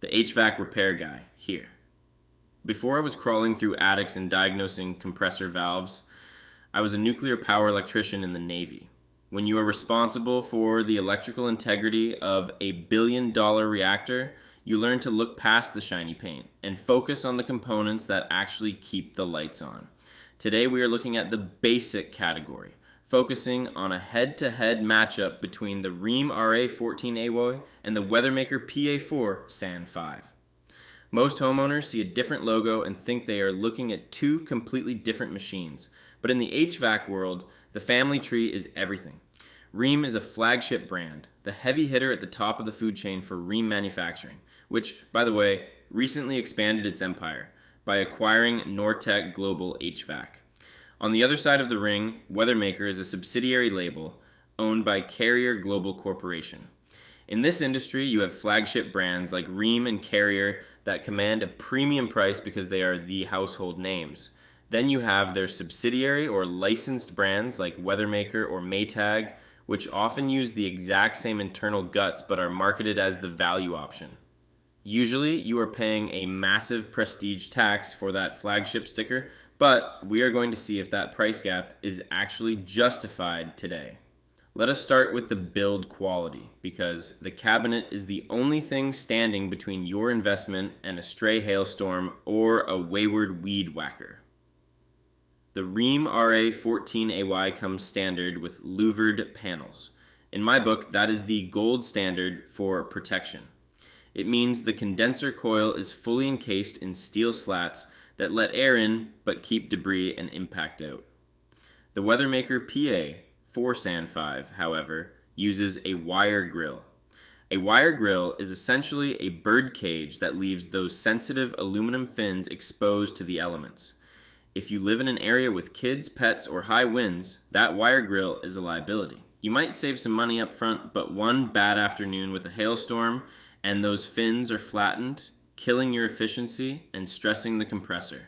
the HVAC repair guy, here. Before I was crawling through attics and diagnosing compressor valves, I was a nuclear power electrician in the Navy. When you are responsible for the electrical integrity of a $1 billion reactor, you learn to look past the shiny paint and focus on the components that actually keep the lights on. Today we are looking at the basic category, focusing on a head-to-head matchup between the Rheem RA14AY and the Weathermaker PA4 SAN 5. Most homeowners see a different logo and think they are looking at two completely different machines. But in the HVAC world, the family tree is everything. Rheem is a flagship brand, the heavy hitter at the top of the food chain for Rheem manufacturing, which, by the way, recently expanded its empire by acquiring Nortec Global HVAC. On the other side of the ring, Weathermaker is a subsidiary label owned by Carrier Global Corporation. In this industry, you have flagship brands like Rheem and Carrier that command a premium price because they are the household names. Then you have their subsidiary or licensed brands like Weathermaker or Maytag, which often use the exact same internal guts but are marketed as the value option. Usually, you are paying a massive prestige tax for that flagship sticker, but we are going to see if that price gap is actually justified today. Let us start with the build quality, because the cabinet is the only thing standing between your investment and a stray hailstorm or a wayward weed whacker. The Rheem RA14AY comes standard with louvered panels. In my book, that is the gold standard for protection. It means the condenser coil is fully encased in steel slats that let air in but keep debris and impact out. The Weathermaker PA4 SAN 5, however, uses a wire grill. A wire grill is essentially a bird cage that leaves those sensitive aluminum fins exposed to the elements. If you live in an area with kids, pets, or high winds, that wire grill is a liability. You might save some money up front, but one bad afternoon with a hailstorm and those fins are flattened, killing your efficiency and stressing the compressor.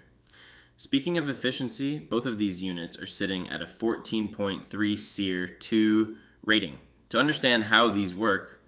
Speaking of efficiency, both of these units are sitting at a 14.3 SEER 2 rating. To understand how these work,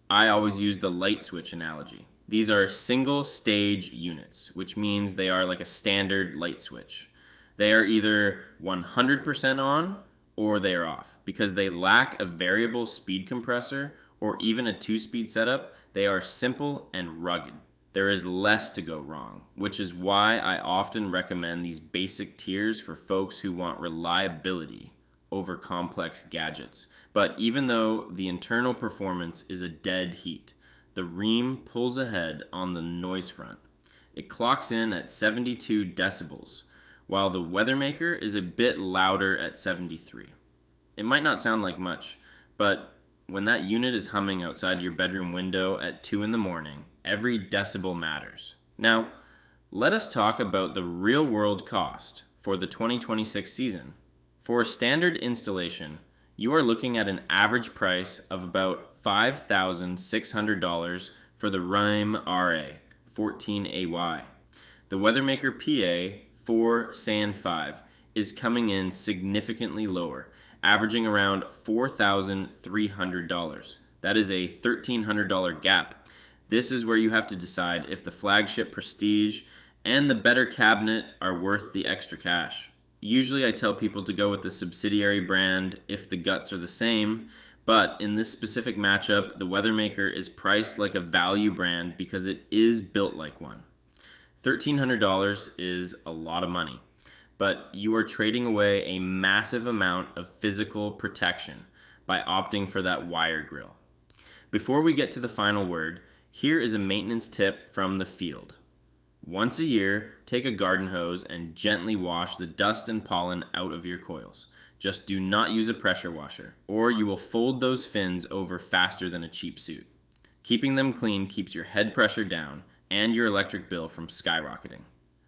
I always use the light switch analogy. These are single stage units, which means they are like a standard light switch. They are either 100% on or they are off. Because they lack a variable speed compressor or even a 2-speed setup, they are simple and rugged. There is less to go wrong, which is why I often recommend these basic tiers for folks who want reliability over complex gadgets. But even though the internal performance is a dead heat, the Rheem pulls ahead on the noise front. It clocks in at 72 decibels, while the Weathermaker is a bit louder at 73. It might not sound like much, but when that unit is humming outside your bedroom window at 2 in the morning, every decibel matters. Now, let us talk about the real-world cost for the 2026 season. For a standard installation, you are looking at an average price of about $5,600 for the Rheem RA14AY. The Weathermaker PA4 SAN 5 is coming in significantly lower, averaging around $4,300. That is a $1,300 gap. This is where you have to decide if the flagship prestige and the better cabinet are worth the extra cash. Usually I tell people to go with the subsidiary brand if the guts are the same, but in this specific matchup, the Weathermaker is priced like a value brand because it is built like one. $1,300 is a lot of money, but you are trading away a massive amount of physical protection by opting for that wire grill. Before we get to the final word, here is a maintenance tip from the field. Once a year, take a garden hose and gently wash the dust and pollen out of your coils. Just do not use a pressure washer, or you will fold those fins over faster than a cheap suit. Keeping them clean keeps your head pressure down and your electric bill from skyrocketing.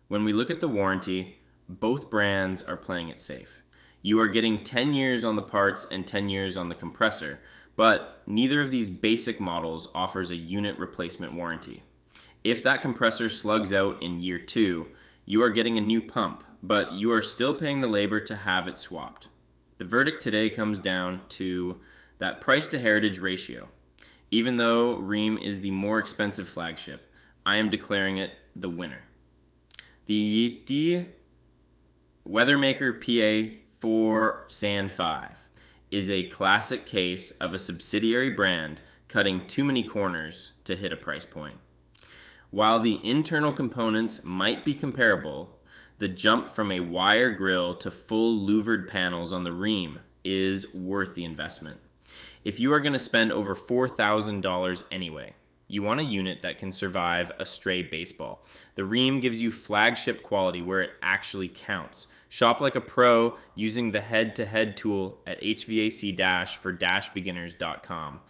When we look at the warranty, both brands are playing it safe. You are getting 10 years on the parts and 10 years on the compressor, but neither of these basic models offers a unit replacement warranty. If that compressor slugs out in year 2, you are getting a new pump, but you are still paying the labor to have it swapped. The verdict today comes down to that price to heritage ratio. Even though Rheem is the more expensive flagship, I am declaring it the winner. The Weathermaker PA4 Sand 5 is a classic case of a subsidiary brand cutting too many corners to hit a price point. While the internal components might be comparable, the jump from a wire grill to full louvered panels on the Rheem is worth the investment. If you are going to spend over $4,000 anyway, you want a unit that can survive a stray baseball. The Rheem gives you flagship quality where it actually counts. Shop like a pro using the head-to-head tool at HVAC-for-beginners.com.